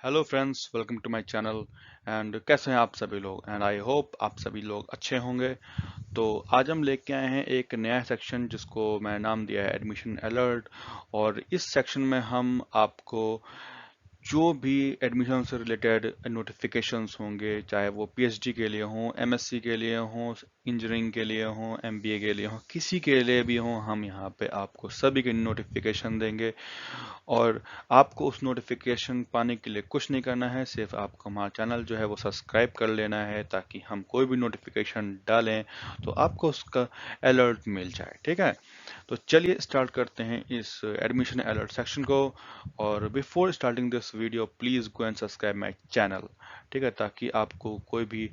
Hello friends, welcome to my channel. And कैसे हैं आप सभी लोग? एंड आई होप आप सभी लोग अच्छे होंगे। तो आज हम लेके आए हैं एक नया सेक्शन जिसको मैं नाम दिया है एडमिशन अलर्ट। और इस सेक्शन में हम आपको जो भी एडमिशन से रिलेटेड नोटिफिकेशंस होंगे, चाहे वो पीएचडी के लिए हों, एमएससी के लिए हों, इंजीनियरिंग के लिए हों, एमबीए के लिए हों, किसी के लिए भी हों, हम यहाँ पे आपको सभी के नोटिफिकेशन देंगे। और आपको उस नोटिफिकेशन पाने के लिए कुछ नहीं करना है, सिर्फ आपको हमारा चैनल जो है वो सब्सक्राइब कर लेना है, ताकि हम कोई भी नोटिफिकेशन डालें तो आपको उसका अलर्ट मिल जाए। ठीक है, तो चलिए स्टार्ट करते हैं इस एडमिशन अलर्ट सेक्शन को। और before starting this video please go and subscribe my channel. ठीक है, ताकि आपको कोई भी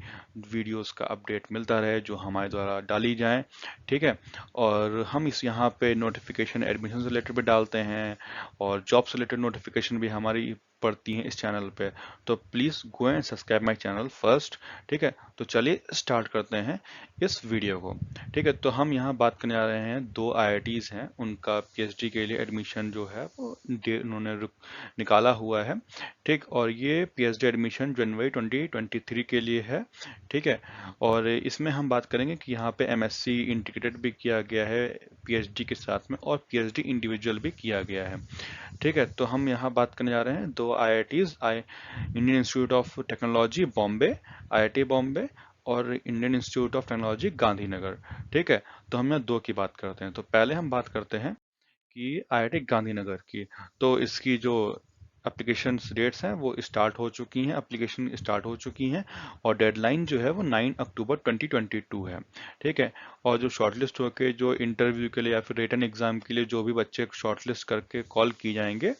वीडियोस का अपडेट मिलता रहे जो हमारे द्वारा डाली जाए। ठीक है, और हम इस यहाँ पे नोटिफिकेशन एडमिशन से रिलेटेड भी डालते हैं और जॉब से रिलेटेड नोटिफिकेशन भी हमारी पड़ती हैं इस चैनल पे। तो please go and subscribe my channel first. ठीक है, तो चलिए स्टार्ट करते हैं इस वीडियो को। ठीक है, तो हम यहाँ बात करने जा रहे हैं दो आईआईटीज हैं, उनका पीएचडी के लिए एडमिशन जो है वो उन्होंने निकाला हुआ है। ठीक, और ये पीएचडी एडमिशन जनवरी 2023 के लिए है। ठीक है, और इसमें हम बात करेंगे कि यहाँ पे एमएससी इंटीग्रेटेड भी किया गया है पीएचडी के साथ में, और पीएचडी इंडिविजुअल भी किया गया है। ठीक है, तो हम यहाँ बात करने जा रहे हैं दो IITs, Indian Institute of Technology Bombay, IIT Bombay, और Indian Institute of Technology Gandhinagar. ठीक है, तो हम यहाँ दो की बात करते हैं। तो पहले हम बात करते हैं कि आईआईटी गांधीनगर की। तो इसकी जो एप्लीकेशन डेट्स हैं वो स्टार्ट हो चुकी हैं, एप्लीकेशन स्टार्ट हो चुकी हैं, और डेडलाइन जो है वो 9 अक्टूबर 2022 है। ठीक है, और जो शॉर्टलिस्ट होके जो इंटरव्यू के लिए या फिर रिटन एग्जाम के लिए जो भी बच्चे शॉर्टलिस्ट करके कॉल किए जाएंगे,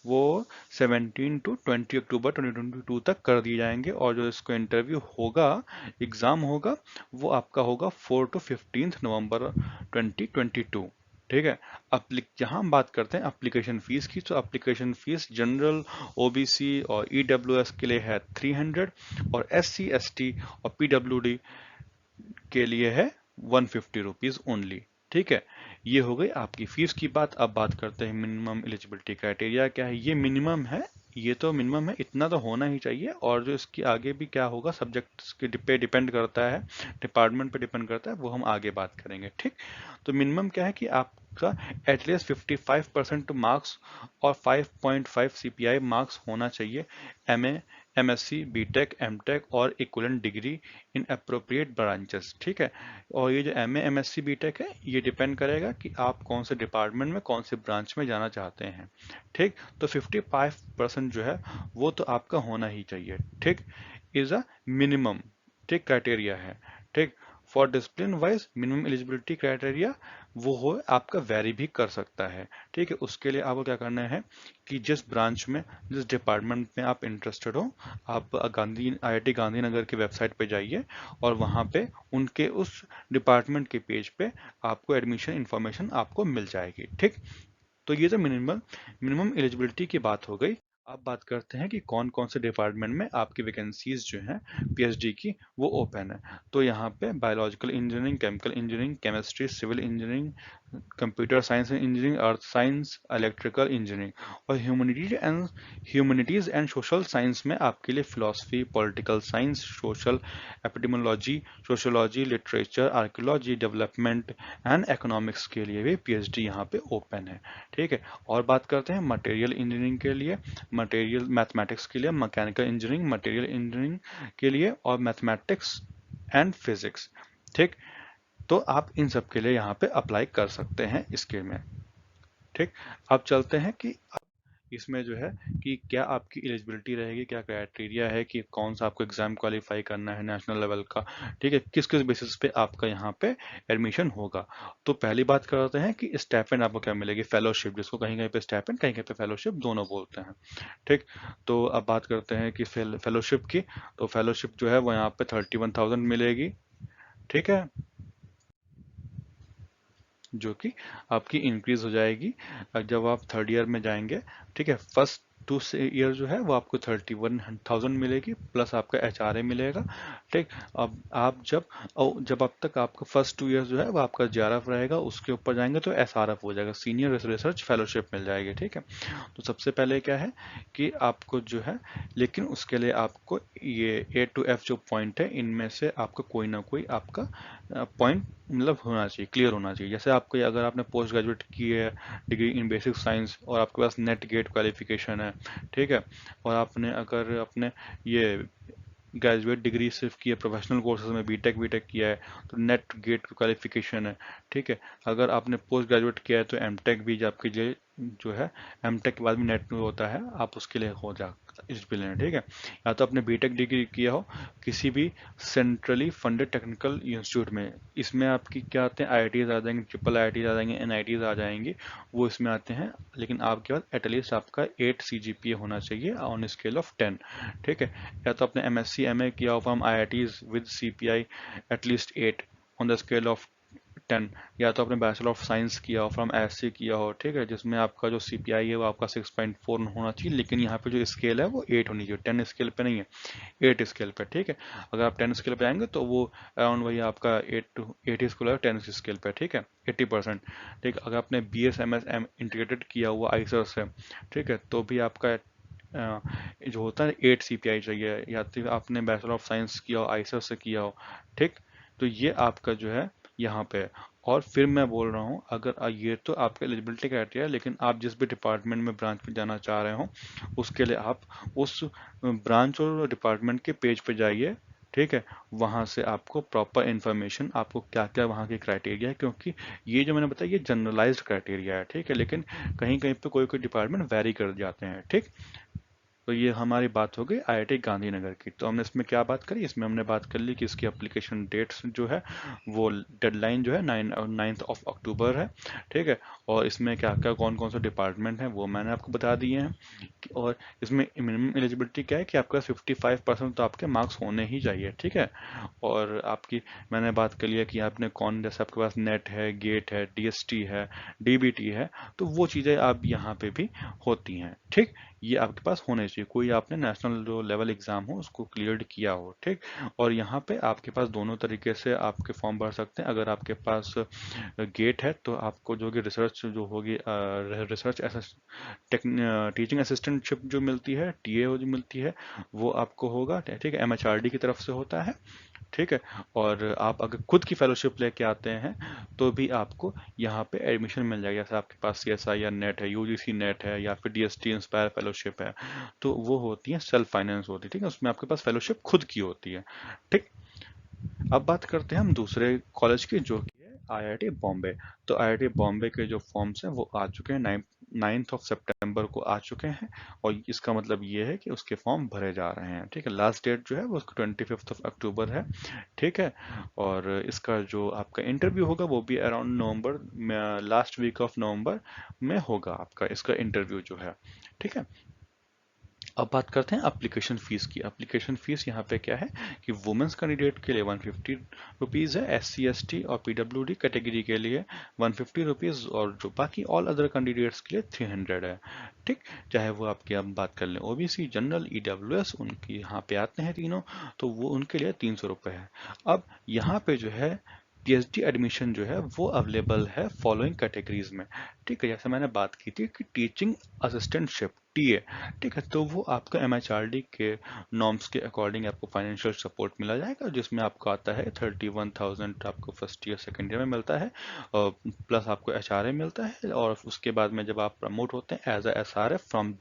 वो 17 टू 20 अक्टूबर 2022 तक कर दिए जाएंगे। और जो इसको इंटरव्यू होगा, एग्जाम होगा, वो आपका होगा 4 टू 15 नवंबर 2022। ठीक है, यहाँ हम बात करते हैं एप्लीकेशन फीस की। तो एप्लीकेशन फीस जनरल, ओबीसी और ईडब्ल्यूएस के लिए है 300, और एससी एसटी और पीडब्ल्यूडी के लिए है 150 रुपीज ओनली। ठीक है, ये हो गई आपकी फीस की बात। अब बात करते हैं मिनिमम एलिजिबिलिटी क्राइटेरिया क्या है। ये मिनिमम है, ये तो मिनिमम है, इतना तो होना ही चाहिए। और जो इसके आगे भी क्या होगा, सब्जेक्ट्स के पे डिपेंड करता है, डिपार्टमेंट पे डिपेंड करता है, वो हम आगे बात करेंगे। ठीक, तो मिनिमम क्या है कि आपका एटलीस्ट 55% मार्क्स और 5.5 सीपीआई मार्क्स होना चाहिए एमए, एमएससी, बीटेक, एमटेक और equivalent degree in appropriate branches. ठीक है, और ये जो एमए, एमएससी, बीटेक है, ये डिपेंड करेगा कि आप कौन से डिपार्टमेंट में, कौन से ब्रांच में जाना चाहते हैं। ठीक, तो 55% जो है वो तो आपका होना ही चाहिए। ठीक, इज अ मिनिमम, ठीक, क्राइटेरिया है। ठीक, for discipline wise minimum eligibility criteria वो हो आपका वेरी भी कर सकता है। ठीक है, उसके लिए आपको क्या करना है कि जिस ब्रांच में, जिस डिपार्टमेंट में आप इंटरेस्टेड हो, आप आईआईटी गांधीनगर की वेबसाइट पे जाइए, और वहाँ पे उनके उस डिपार्टमेंट के पेज पे आपको एडमिशन इंफॉर्मेशन आपको मिल जाएगी। ठीक, तो ये तो मिनिमम एलिजिबिलिटी की बात हो गई। अब बात करते हैं कि कौन कौन से डिपार्टमेंट में आपकी वैकेंसीज जो हैं पीएचडी की वो ओपन है। तो यहाँ पे biological engineering, chemical engineering, chemistry, civil engineering, computer science and engineering, earth science, electrical engineering, और ह्यूमैनिटीज एंड सोशल साइंस में आपके लिए philosophy, political science, social epidemiology, sociology, literature, archaeology, development and economics के लिए भी पीएचडी यहाँ पे open है। ठीक है, और बात करते हैं मटेरियल इंजीनियरिंग के लिए, मटेरियल मैथमेटिक्स के लिए, मैकेनिकल इंजीनियरिंग, मटेरियल इंजीनियरिंग के लिए, और मैथमेटिक्स एंड फिजिक्स। ठीक, तो आप इन सब के लिए यहाँ पे अप्लाई कर सकते हैं इसके में। ठीक, अब चलते हैं कि इसमें जो है कि क्या आपकी एलिजिबिलिटी रहेगी, क्या क्राइटेरिया है कि कौन सा आपको एग्जाम क्वालिफाई करना है नेशनल लेवल का। ठीक है, किस किस बेसिस पे आपका यहाँ पे एडमिशन होगा। तो पहली बात करते हैं कि स्टाइपेंड आपको क्या मिलेगी, फेलोशिप, जिसको कहीं कहीं पे स्टाइपेंड, कहीं कहीं पे फेलोशिप दोनों बोलते हैं। ठीक, तो अब बात करते हैं कि फेलोशिप की। तो फेलोशिप जो है वो यहाँ पे 31,000 मिलेगी। ठीक है, जो कि आपकी इंक्रीज हो जाएगी जब आप थर्ड ईयर में जाएंगे। ठीक है, फर्स्ट 2 ईयर जो है वो आपको 31,000 मिलेगी, प्लस आपका HRA मिलेगा। ठीक, अब आप जब अब तक आपका फर्स्ट 2 ईयर्स जो है वो आपका JRF रहेगा, उसके ऊपर जाएंगे तो SRF हो जाएगा, सीनियर रिसर्च फेलोशिप मिल जाएगी। ठीक है, तो सबसे पहले क्या है कि आपको जो है, लेकिन उसके लिए आपको ये A to F जो पॉइंट है इनमें से आपका कोई ना कोई आपका पॉइंट मतलब होना चाहिए, क्लियर होना चाहिए। जैसे आपको अगर आपने पोस्ट ग्रेजुएट की है डिग्री इन बेसिक साइंस और आपके पास नेट गेट क्वालिफिकेशन है, ठीक है, और आपने अगर अपने ये ग्रेजुएट डिग्री सिर्फ की है, प्रोफेशनल कोर्सेज में बीटेक वीटेक किया है तो नेट गेट क्वालिफिकेशन है। ठीक है, अगर आपने पोस्ट ग्रेजुएट किया है तो एमटेक भी आपके लिए जो है, एमटेक के बाद भी नेट होता है, आप उसके लिए हो जा एलिजिबल हैं। ठीक है, या तो आपने बीटेक डिग्री किया हो किसी भी सेंट्रली फंडेड टेक्निकल इंस्टीट्यूट में, इसमें आपकी क्या आते हैं, आईआईटीज आ जाएंगे, ट्रिपल आईआईटीज आ जाएंगे, एनआईटीज आ जाएंगी, वो इसमें आते हैं। लेकिन आपके पास एटलीस्ट आपका 8 CGPA होना चाहिए ऑन स्केल ऑफ 10। ठीक है, या तो आपने MSc MA किया हो from IITs with CPI at least 8 on the scale of 10, या तो आपने बैचलर ऑफ साइंस किया हो फ्रॉम SC किया हो, ठीक है, जिसमें आपका जो CPI है वो आपका 6.4 होना चाहिए, लेकिन यहाँ पे जो स्केल है वो 8 होनी चाहिए, 10 स्केल पे नहीं है, 8 स्केल पे। ठीक है, अगर आप 10 स्केल पे आएंगे तो वो अराउंड वही आपका 8 स्केल है 10 स्केल पे। ठीक है, 80%। ठीक है, अगर आपने BS MS इंटीग्रेटेड किया हुआ आइसर से, ठीक है, तो भी आपका जो होता है 8 CPI चाहिए, या तो आपने बैचलर ऑफ साइंस किया हो आइसर से किया हो। ठीक, तो ये आपका जो है यहाँ पे है। और फिर मैं बोल रहा हूँ, अगर ये तो आपका एलिजिबिलिटी क्राइटेरिया है, लेकिन आप जिस भी डिपार्टमेंट में ब्रांच में जाना चाह रहे हो उसके लिए आप उस ब्रांच और डिपार्टमेंट के पेज पे जाइए। ठीक है, वहां से आपको प्रॉपर इन्फॉर्मेशन, आपको क्या क्या वहाँ के क्राइटेरिया है, क्योंकि ये जो मैंने बताया ये जनरलाइज्ड क्राइटेरिया है। ठीक है, लेकिन कहीं कहीं पे कोई कोई डिपार्टमेंट वेरी कर जाते हैं। ठीक, तो ये हमारी बात हो गई IIT गांधीनगर की। तो हमने इसमें क्या बात करी, इसमें हमने बात कर ली कि इसकी एप्लीकेशन डेट्स जो है वो डेडलाइन जो है 9th of October है। ठीक है, और इसमें क्या क्या कौन कौन से डिपार्टमेंट हैं वो मैंने आपको बता दिए हैं। और इसमें मिनिमम एलिजिबिलिटी क्या है कि आपका 55% तो आपके मार्क्स होने ही चाहिए। ठीक है, और आपकी मैंने बात कर लिया कि आपने कौन, जैसे आपके पास नेट है, गेट है, DST है, DBT है, तो वो चीज़ें आप यहाँ पे भी होती हैं। ठीक, ये आपके पास होने चाहिए, कोई आपने नेशनल जो लेवल एग्जाम हो उसको क्लियर किया हो। ठीक, और यहाँ पे आपके पास दोनों तरीके से आपके फॉर्म भर सकते हैं। अगर आपके पास गेट है तो आपको जो कि रिसर्च जो होगी, रिसर्च टीचिंग असिस्टेंटशिप जो मिलती है, TA जो मिलती है, वो आपको होगा। ठीक है, MHRD की तरफ से होता है। ठीक है, और आप अगर खुद की फेलोशिप लेके आते हैं तो भी आपको यहाँ पे एडमिशन मिल जाएगा। जैसे आपके पास CSIR नेट है, UGC नेट है, या फिर DST इंस्पायर फेलोशिप है, तो वो होती है सेल्फ फाइनेंस होती है। ठीक है, उसमें आपके पास फेलोशिप खुद की होती है। ठीक, अब बात करते हैं हम दूसरे कॉलेज की जो कि है IIT बॉम्बे। तो IIT बॉम्बे के जो फॉर्म्स हैं वो आ चुके हैं, 9th of September को आ चुके हैं, और इसका मतलब ये है कि उसके फॉर्म भरे जा रहे हैं। ठीक है, लास्ट डेट जो है वो उसका 25th of October है। ठीक है, और इसका जो आपका इंटरव्यू होगा वो भी अराउंड नवंबर में, लास्ट वीक ऑफ नवंबर में होगा आपका इसका इंटरव्यू जो है। ठीक है, अब बात करते हैं एप्लीकेशन फ़ीस की। एप्लीकेशन फ़ीस यहाँ पे क्या है कि वुमेंस कैंडिडेट के लिए 150 रुपीज़ है, SC ST और PWD कैटेगरी के लिए 150 रुपीज़, और जो बाकी ऑल अदर कैंडिडेट्स के लिए 300 है। ठीक, चाहे वो आपकी अब बात कर लें OBC, जनरल, EWS, उनकी यहाँ पे आते हैं तीनों, तो वो उनके लिए 300 रुपये है। अब यहाँ पे जो है PhD एडमिशन जो है वो अवेलेबल है फॉलोइंग कैटेगरीज में। ठीक है, जैसे मैंने बात की थी कि टीचिंग असिस्टेंटशिप, TA, ठीक है, तो वो आपका MHRD के नॉर्म्स के अकॉर्डिंग आपको फाइनेंशियल सपोर्ट मिला जाएगा, जिसमें आपको आता है 31,000 आपको फर्स्ट ईयर सेकेंड ईयर में मिलता है, और प्लस आपको HRA मिलता है, और उसके बाद में जब आप प्रमोट होते हैं as a SRF from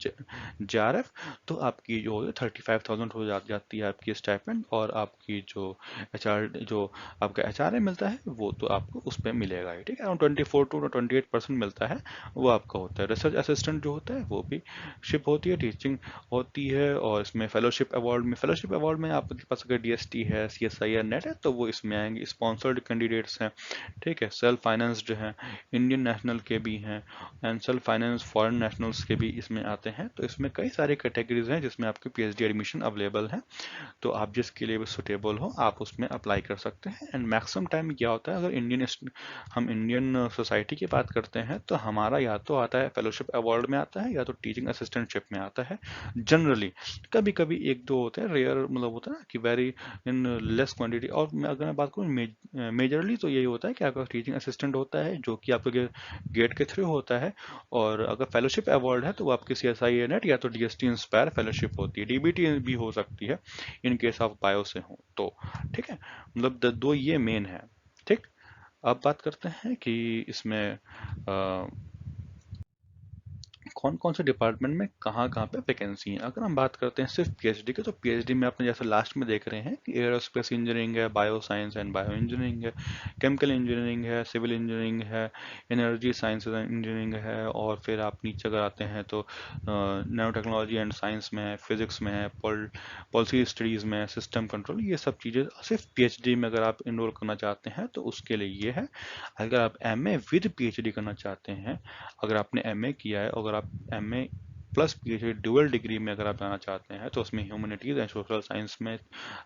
JRF, तो आपकी जो 35,000 हो जाती है आपकी स्टाइपेंड, और आपकी जो जो आपका HRA मिलता है वो तो आपको उस पर मिलेगा ही। ठीक है, अराउंड 24 to 28% मिलता है, वो आपका होता है। रिसर्च असिस्टेंट जो होता है वो भी शिप होती है, टीचिंग होती है, और इसमें फेलोशिप अवार्ड में आपके पास अगर DST है, CSIR नेट है, तो वो इसमें आएंगे। स्पॉन्सर्ड कैंडिडेट्स हैं, ठीक है, सेल्फ फाइनेंस्ड हैं, इंडियन नेशनल के भी हैं, and self finance foreign nationals के भी इसमें आते हैं। तो इसमें कई सारे कैटेगरीज हैं जिसमें आपकी PhD एडमिशन अवेलेबल है, तो आप जिसके लिए भी सुटेबल हो आप उसमें अप्लाई कर सकते हैं। एंड मैक्सिमम टाइम क्या होता है, अगर हम इंडियन सोसाइटी की बात करते हैं तो हमारा या तो आता है फेलोशिप अवार्ड में आता है, या तो टीचिंग असिस्टेंट असिस्टेंटशिप में आता है जनरली। कभी कभी एक दो होते हैं रेयर, मतलब होता है ना कि वेरी इन लेस क्वांटिटी। और अगर मैं बात करूँ मेजरली तो यही होता है कि आपका टीचिंग असिस्टेंट होता है जो कि आपके गेट के थ्रू होता है। और अगर फेलोशिप अवार्ड है तो वो आपकी CSI नेट या तो DST इंस्पायर फेलोशिप होती है, DBT भी हो सकती है इन केस ऑफ बायो से हो तो। ठीक है, मतलब दो ये मेन है। ठीक, अब बात करते हैं कि इसमें कौन कौन से डिपार्टमेंट में कहाँ कहाँ पे वैकेंसी है। अगर हम बात करते हैं सिर्फ PhD के, तो PhD में आपने जैसे लास्ट में देख रहे हैं कि एयरोस्पेस इंजीनियरिंग है, bio science and bio engineering है, केमिकल इंजीनियरिंग है, सिविल इंजीनियरिंग है, एनर्जी साइंस इंजीनियरिंग है, और फिर आप नीचे अगर आते हैं तो नैनो टेक्नोलॉजी एंड साइंस में है, फिजिक्स में है, पॉलिसी स्टडीज में है, सिस्टम कंट्रोल, ये सब चीज़ें सिर्फ PhD में अगर आप इनरोल करना चाहते हैं तो उसके लिए ये है। अगर आप MA विद PhD करना चाहते हैं, अगर आपने MA किया है, अगर आप MA plus PhD dual degree में अगर आप जाना चाहते हैं तो उसमें ह्यूमैनिटीज एंड सोशल साइंस में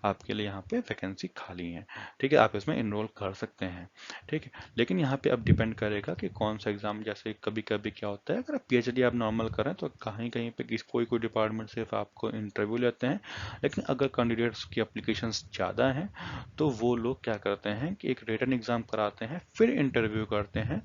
आपके लिए यहाँ पे वैकेंसी खाली है। ठीक है, आप इसमें इनरोल कर सकते हैं। ठीक है, लेकिन यहाँ पे अब डिपेंड करेगा कि कौन सा एग्जाम, जैसे कभी कभी क्या होता है अगर आप PhD आप नॉर्मल करें तो कहीं कहीं पे कोई कोई डिपार्टमेंट सिर्फ आपको इंटरव्यू लेते हैं। लेकिन अगर कैंडिडेट्स की अप्लीकेशंस ज़्यादा हैं तो वो लोग क्या करते हैं कि एक रिटन एग्जाम कराते हैं फिर इंटरव्यू करते हैं।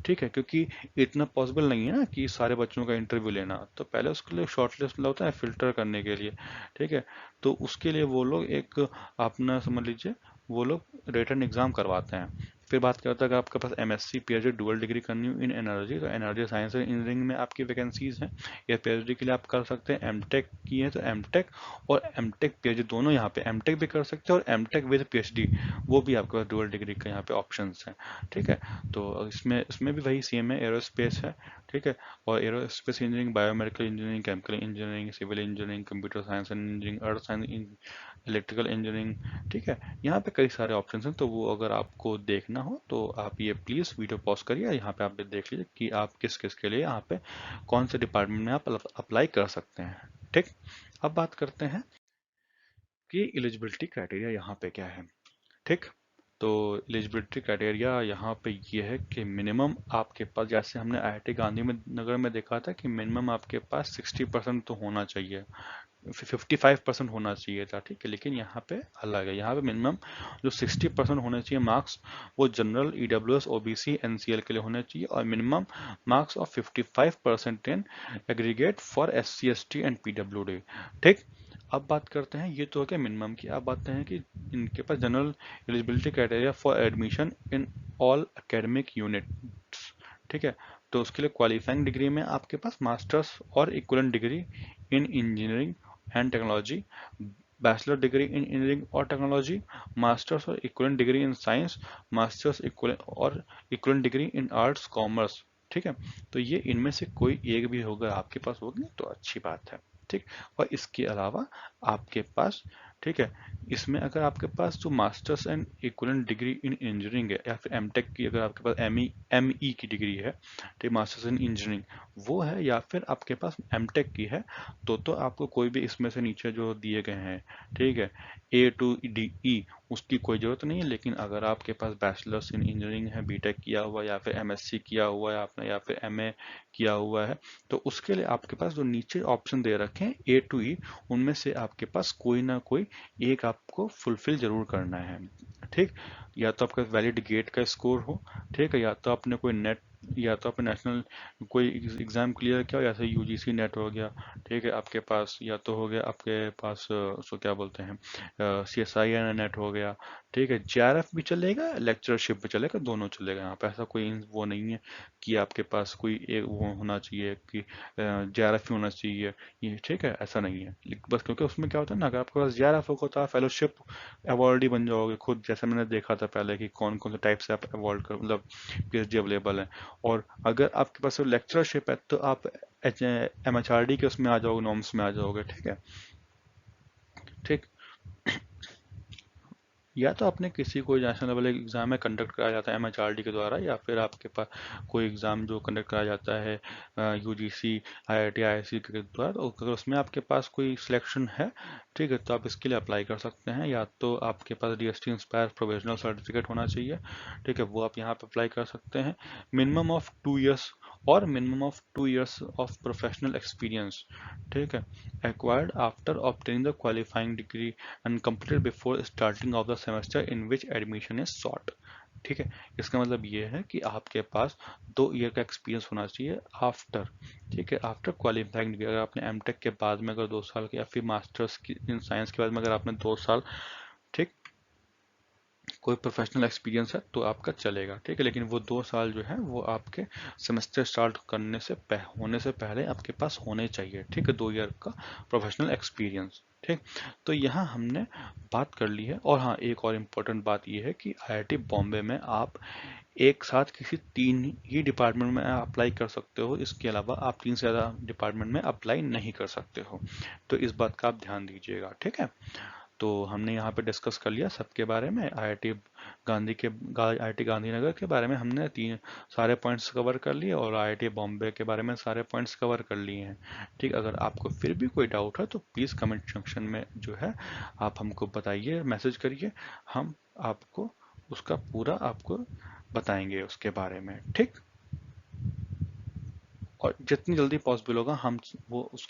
ठीक है, क्योंकि इतना पॉसिबल नहीं है ना कि सारे बच्चों का इंटरव्यू लेना, तो पहले उसके लिए शॉर्टलिस्ट होता है फिल्टर करने के लिए। ठीक है, तो उसके लिए वो लोग एक अपना समझ लीजिए वो लोग रिटन एग्जाम करवाते हैं। फिर बात करते हैं अगर आपके पास MSc PhD डुअल डिग्री करनी हो इन एनर्जी, तो एनर्जी साइंस एंड इंजीनियरिंग में आपकी वैकेंसीज हैं, या PhD के लिए आप कर सकते हैं। MTech की है तो MTech और MTech PhD दोनों यहाँ पे, MTech भी कर सकते हैं और MTech विद PhD वो भी आपके पास डुअल डिग्री का यहाँ पे ऑप्शंस हैं। ठीक है, तो इसमें इसमें भी वही सेम है, एरोस्पेस है। ठीक है, और aerospace engineering, biomedical engineering, chemical engineering, civil engineering, computer science and engineering, earth science, electrical engineering. ठीक है, यहाँ पे कई सारे ऑप्शंस हैं, तो वो अगर आपको देखना हो तो आप ये प्लीज़ वीडियो पॉज करिए, यहाँ पे आप भी देख लीजिए कि आप किस किस के लिए यहाँ पे कौन से डिपार्टमेंट में आप अप्लाई कर सकते हैं। ठीक, अब बात करते हैं कि एलिजिबिलिटी क्राइटेरिया यहाँ पे क्या है। ठीक, तो एलिजिबिलिटी क्राइटेरिया यहाँ पे ये है कि मिनिमम आपके पास, जैसे हमने IIT गांधी में नगर में देखा था कि मिनिमम आपके पास 60% तो होना चाहिए, 55% होना चाहिए था। ठीक है, लेकिन यहाँ पे अलग है, यहाँ पे मिनिमम जो 60% होने चाहिए मार्क्स वो जनरल, EWS, OBC, NCL के लिए होने चाहिए, और minimum marks of 55% in aggregate for SC ST and PWD। ठीक, अब बात करते हैं, ये तो हो गया मिनिमम की। अब बात हैं कि इनके पास general eligibility criteria for admission in all academic units. ठीक है, तो उसके लिए क्वालिफाइंग डिग्री में आपके पास मास्टर्स और equivalent degree in engineering and technology, bachelor degree in engineering और टेक्नोलॉजी, मास्टर्स और equivalent degree in science, masters equivalent और equivalent degree in arts commerce. ठीक है, तो ये इनमें से कोई एक भी होगा आपके पास होगी तो अच्छी बात है। ठीक, और इसके अलावा आपके पास, ठीक है, इसमें अगर आपके पास जो masters and equivalent degree in engineering है, या फिर MTech की अगर आपके पास ME की डिग्री है, ठीक, मास्टर्स इन इंजीनियरिंग वो है, या फिर आपके पास MTech की है, तो आपको कोई भी इसमें से नीचे जो दिए गए हैं, ठीक है, A to E उसकी कोई ज़रूरत नहीं है। लेकिन अगर आपके पास बैचलर्स इन इंजीनियरिंग है, BTech किया हुआ, या फिर MSc किया हुआ है आपने, या फिर MA किया हुआ है, तो उसके लिए आपके पास जो नीचे ऑप्शन दे रखे हैं A to E, उनमें से आपके पास कोई ना कोई एक आपको फुलफिल जरूर करना है। ठीक, या तो आपका वैलिड गेट का स्कोर हो, ठीक है, या तो आपने कोई नेट, या तो आपने नेशनल कोई एग्जाम क्लियर किया हो, या तो UGC नेट हो गया। ठीक है, आपके पास या तो हो गया आपके पास उसको क्या बोलते हैं CSI नेट हो गया। ठीक है, JRF भी चलेगा, लेक्चरशिप भी चलेगा, दोनों चलेगा। यहाँ पे ऐसा कोई वो नहीं है कि आपके पास कोई एक वो होना चाहिए कि JRF ही होना चाहिए, ये ठीक है, ऐसा नहीं है। बस क्योंकि उसमें क्या होता है ना, अगर आपके पास JRF होगा तो आप फेलोशिप अवार्ड ही बन जाओगे खुद, जैसे मैंने देखा था पहले कि कौन कौन से टाइप से आप अवार्ड कर, मतलब PhD अवेलेबल है। और अगर आपके पास लेक्चरशिप है तो आप MHRD के उसमें आ जाओगे, नॉर्म्स में आ जाओगे। ठीक है, ठीक, या तो आपने किसी कोई नेशनल लेवल एग्जाम में कंडक्ट कराया जाता है MHRD के द्वारा, या फिर आपके पास कोई एग्जाम जो कंडक्ट कराया जाता है UGC, IIT, IISc के द्वारा, तो अगर उसमें आपके पास कोई सिलेक्शन है, ठीक है, तो आप इसके लिए अप्लाई कर सकते हैं। या तो आपके पास DST इंस्पायर प्रोविजनल सर्टिफिकेट होना चाहिए, ठीक है, वो आप यहाँ पे अप्लाई कर सकते हैं। मिनिमम ऑफ 2 years और minimum of 2 years of professional experience, ठीक है, acquired after obtaining the qualifying degree and completed before starting of the semester in which admission is sought। ठीक है, इसका मतलब ये है कि आपके पास 2 ईयर का एक्सपीरियंस होना चाहिए आफ्टर, ठीक है, आफ्टर क्वालिफाइंग डिग्री। अगर आपने एमटेक के बाद में अगर 2 साल के या फिर मास्टर्स की इन साइंस के बाद में अगर आपने 2 साल, ठीक, कोई प्रोफेशनल एक्सपीरियंस है तो आपका चलेगा, ठीक है, लेकिन वो 2 साल जो है वो आपके सेमेस्टर स्टार्ट करने से होने से पहले आपके पास होने चाहिए, ठीक है, 2 ईयर का प्रोफेशनल एक्सपीरियंस। ठीक, तो यहाँ हमने बात कर ली है। और हाँ, एक और इम्पोर्टेंट बात ये है कि आईआईटी बॉम्बे में आप एक साथ किसी 3 ही डिपार्टमेंट में अप्लाई कर सकते हो, इसके अलावा आप 3 से ज़्यादा डिपार्टमेंट में अप्लाई नहीं कर सकते हो, तो इस बात का आप ध्यान दीजिएगा, ठीक है। तो हमने यहाँ पे डिस्कस कर लिया सबके बारे में, आईआईटी गांधीनगर के बारे में हमने तीन सारे पॉइंट्स कवर कर लिए और आईआईटी बॉम्बे के बारे में सारे पॉइंट्स कवर कर लिए हैं। ठीक, अगर आपको फिर भी कोई डाउट है तो प्लीज़ कमेंट सेक्शन में जो है आप हमको बताइए, मैसेज करिए, हम आपको उसका पूरा आपको बताएंगे उसके बारे में। ठीक, और जितनी जल्दी पॉसिबल होगा हम वो उस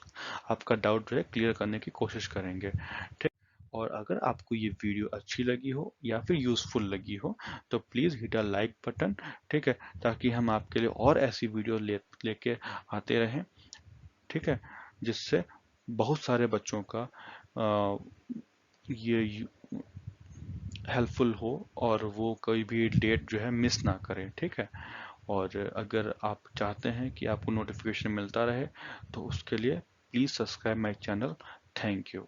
आपका डाउट जो है क्लियर करने की कोशिश करेंगे। ठीक, और अगर आपको ये वीडियो अच्छी लगी हो या फिर यूज़फुल लगी हो तो please hit a like button, ठीक है, ताकि हम आपके लिए और ऐसी वीडियो लेके आते रहें, ठीक है, जिससे बहुत सारे बच्चों का अ, ये हेल्पफुल हो और वो कोई भी डेट जो है मिस ना करें, ठीक है। और अगर आप चाहते हैं कि आपको नोटिफिकेशन मिलता रहे तो उसके लिए please subscribe my channel. Thank you.